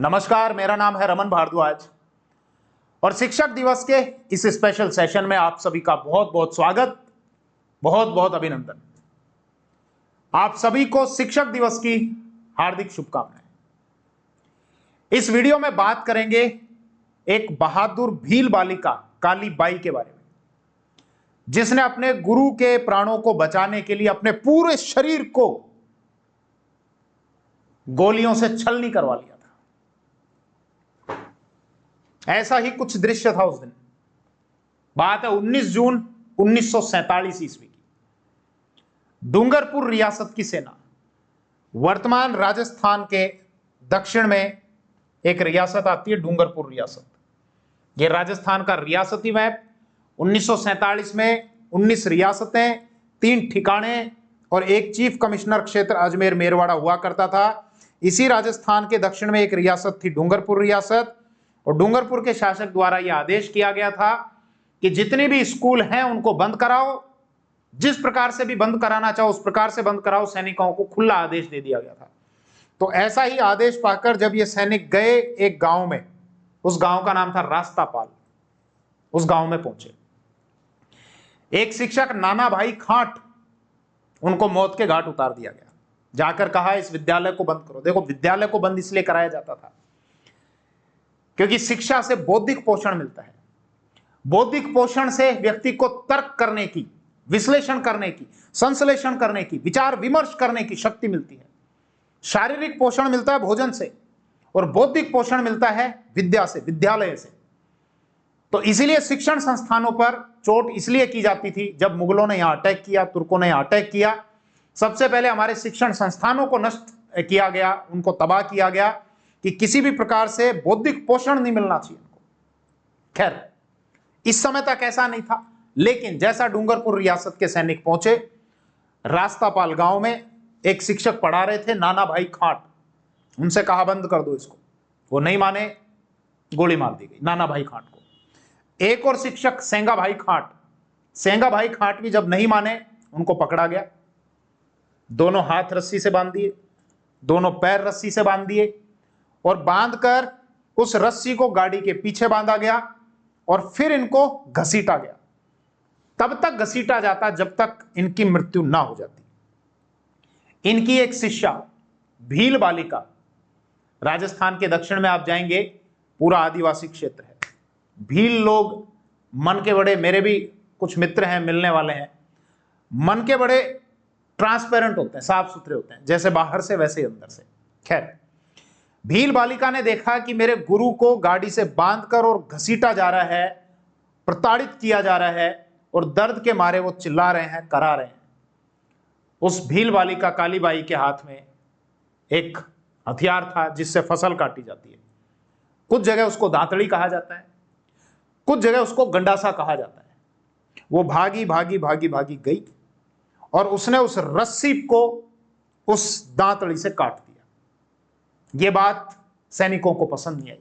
नमस्कार, मेरा नाम है रमन भारद्वाज और शिक्षक दिवस के इस स्पेशल सेशन में आप सभी का बहुत बहुत स्वागत, बहुत बहुत अभिनंदन। आप सभी को शिक्षक दिवस की हार्दिक शुभकामनाएं। इस वीडियो में बात करेंगे एक बहादुर भील बालिका काली बाई के बारे में, जिसने अपने गुरु के प्राणों को बचाने के लिए अपने पूरे शरीर को गोलियों से छलनी करवा लिया था। ऐसा ही कुछ दृश्य था उस दिन। बात है 19 जून 1947 ईस्वी की। डूंगरपुर रियासत की सेना, वर्तमान राजस्थान के दक्षिण में एक रियासत आती है डूंगरपुर रियासत। यह राजस्थान का रियासती मैप 1947 में 19 रियासतें, 3 ठिकाने और एक चीफ कमिश्नर क्षेत्र अजमेर मेरवाड़ा हुआ करता था। इसी राजस्थान के दक्षिण में एक रियासत थी डूंगरपुर रियासत, और डूंगरपुर के शासक द्वारा यह आदेश किया गया था कि जितने भी स्कूल हैं उनको बंद कराओ, जिस प्रकार से भी बंद कराना चाहो उस प्रकार से बंद कराओ। सैनिकों को खुला आदेश दे दिया गया था। तो ऐसा ही आदेश पाकर जब ये सैनिक गए एक गांव में, उस गांव का नाम था रास्तापाल, उस गांव में पहुंचे। एक शिक्षक नाना भाई खाट, उनको मौत के घाट उतार दिया गया। जाकर कहा इस विद्यालय को बंद करो। देखो, विद्यालय को बंद इसलिए कराया जाता था क्योंकि शिक्षा से बौद्धिक पोषण मिलता है। बौद्धिक पोषण से व्यक्ति को तर्क करने की, विश्लेषण करने की, संश्लेषण करने की, विचार विमर्श करने की शक्ति मिलती है। शारीरिक पोषण मिलता है भोजन से, और बौद्धिक पोषण मिलता है विद्या से, विद्यालय से। तो इसीलिए शिक्षण संस्थानों पर चोट इसलिए की जाती थी। जब मुगलों ने यहां अटैक किया, तुर्कों ने यहां अटैक किया, सबसे पहले हमारे शिक्षण संस्थानों को नष्ट किया गया, उनको तबाह किया गया कि किसी भी प्रकार से बौद्धिक पोषण नहीं मिलना चाहिए इनको। खैर, इस समय तक ऐसा नहीं था, लेकिन जैसा डूंगरपुर रियासत के सैनिक पहुंचे, रास्तापाल गांव में एक शिक्षक पढ़ा रहे थे, नाना भाई खाट। उनसे कहा बंद कर दो इसको, वो नहीं माने, गोली मार दी गई नाना भाई खाट को। एक और शिक्षक सेंगा भाई खाट, सेंगा भाई खाट भी जब नहीं माने, उनको पकड़ा गया। दोनों हाथ रस्सी से बांध दिए, दोनों पैर रस्सी से बांध दिए, और बांधकर उस रस्सी को गाड़ी के पीछे बांधा गया, और फिर इनको घसीटा गया। तब तक घसीटा जाता जब तक इनकी मृत्यु ना हो जाती। इनकी एक शिष्या भील बालिका, राजस्थान के दक्षिण में आप जाएंगे, पूरा आदिवासी क्षेत्र है। भील लोग मन के बड़े, मेरे भी कुछ मित्र हैं, मिलने वाले हैं, मन के बड़े ट्रांसपेरेंट होते हैं, साफ सुथरे होते हैं, जैसे बाहर से वैसे अंदर से। खैर, भील बालिका ने देखा कि मेरे गुरु को गाड़ी से बांधकर और घसीटा जा रहा है, प्रताड़ित किया जा रहा है, और दर्द के मारे वो चिल्ला रहे हैं, करा रहे हैं। उस भील बालिका काली बाई के हाथ में एक हथियार था जिससे फसल काटी जाती है। कुछ जगह उसको दांतड़ी कहा जाता है, कुछ जगह उसको गंडासा कहा जाता है। वो भागी भागी भागी भागी गई और उसने उस रस्सी को उस दांतड़ी से काट दिया। ये बात सैनिकों को पसंद नहीं आई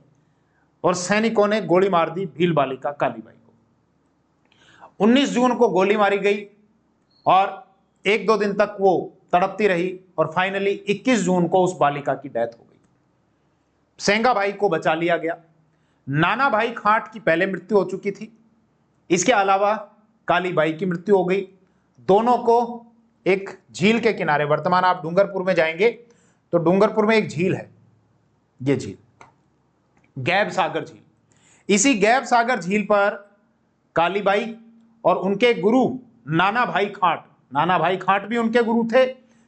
और सैनिकों ने गोली मार दी भील बालिका काली बाई को। 19 जून को गोली मारी गई और 1-2 दिन तक वो तड़पती रही, और फाइनली 21 जून को उस बालिका की डेथ हो गई। सेंगा भाई को बचा लिया गया। नाना भाई खाट की पहले मृत्यु हो चुकी थी, इसके अलावा काली बाई की मृत्यु हो गई। दोनों को एक झील के किनारे, वर्तमान आप डूंगरपुर में जाएंगे तो डूंगरपुर में एक झील है, ये झील गैब सागर झील। इसी गैब सागर झील पर काली बाई और उनके गुरु नाना भाई खाट, नाना भाई खाट भी उनके गुरु थे,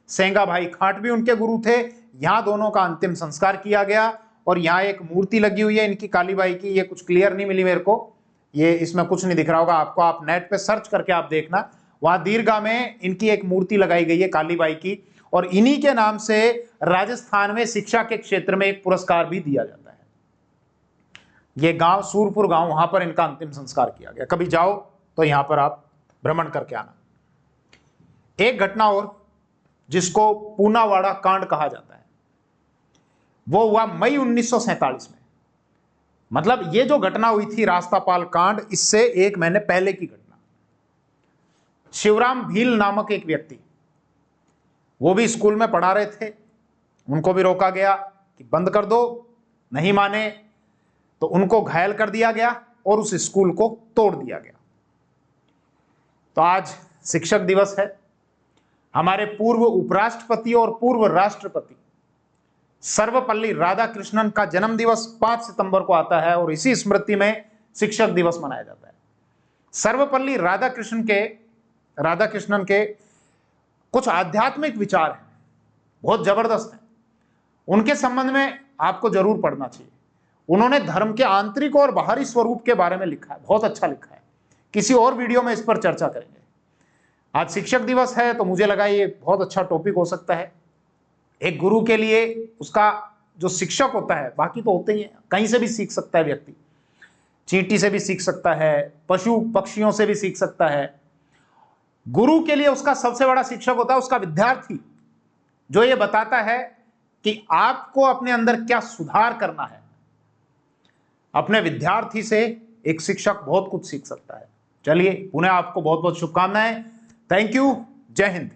सेंगा भाई खाट भी उनके गुरु थे। यहां दोनों का अंतिम संस्कार किया गया और यहां एक मूर्ति लगी हुई है इनकी काली बाई की। ये कुछ क्लियर नहीं मिली मेरे को, ये इसमें कुछ नहीं दिख रहा होगा आपको, आप नेट पे सर्च करके आप देखना। वहां दीर्घा में इनकी एक मूर्ति लगाई गई है काली बाई की, और इन्हीं के नाम से राजस्थान में शिक्षा के क्षेत्र में एक पुरस्कार भी दिया जाता है। यह गांव सूरपुर गांव, वहां पर इनका अंतिम संस्कार किया गया। कभी जाओ तो यहां पर आप भ्रमण करके आना। एक घटना और, जिसको पूनावाड़ा कांड कहा जाता है, वो हुआ मई 1947 में। मतलब ये जो घटना हुई थी रास्तापाल कांड, इससे 1 महीने पहले की घटना। शिवराम भील नामक एक व्यक्ति, वो भी स्कूल में पढ़ा रहे थे, उनको भी रोका गया कि बंद कर दो, नहीं माने तो उनको घायल कर दिया गया और उस स्कूल को तोड़ दिया गया। तो आज शिक्षक दिवस है। हमारे पूर्व उपराष्ट्रपति और पूर्व राष्ट्रपति सर्वपल्ली राधाकृष्णन का जन्म दिवस 5 सितंबर को आता है और इसी स्मृति में शिक्षक दिवस मनाया जाता है। सर्वपल्ली राधाकृष्णन के कुछ आध्यात्मिक विचार हैं, बहुत जबरदस्त हैं। उनके संबंध में आपको जरूर पढ़ना चाहिए। उन्होंने धर्म के आंतरिक और बाहरी स्वरूप के बारे में लिखा है, बहुत अच्छा लिखा है। किसी और वीडियो में इस पर चर्चा करेंगे। आज शिक्षक दिवस है तो मुझे लगा ये बहुत अच्छा टॉपिक हो सकता है। एक गुरु के लिए उसका जो शिक्षक होता है, बाकी तो होते ही हैं, कहीं से भी सीख सकता है व्यक्ति, चींटी से भी सीख सकता है, पशु पक्षियों से भी सीख सकता है। गुरु के लिए उसका सबसे बड़ा शिक्षक होता है उसका विद्यार्थी, जो ये बताता है कि आपको अपने अंदर क्या सुधार करना है। अपने विद्यार्थी से एक शिक्षक बहुत कुछ सीख सकता है। चलिए, पुनः आपको बहुत बहुत शुभकामनाएं। Thank you. जय हिंद।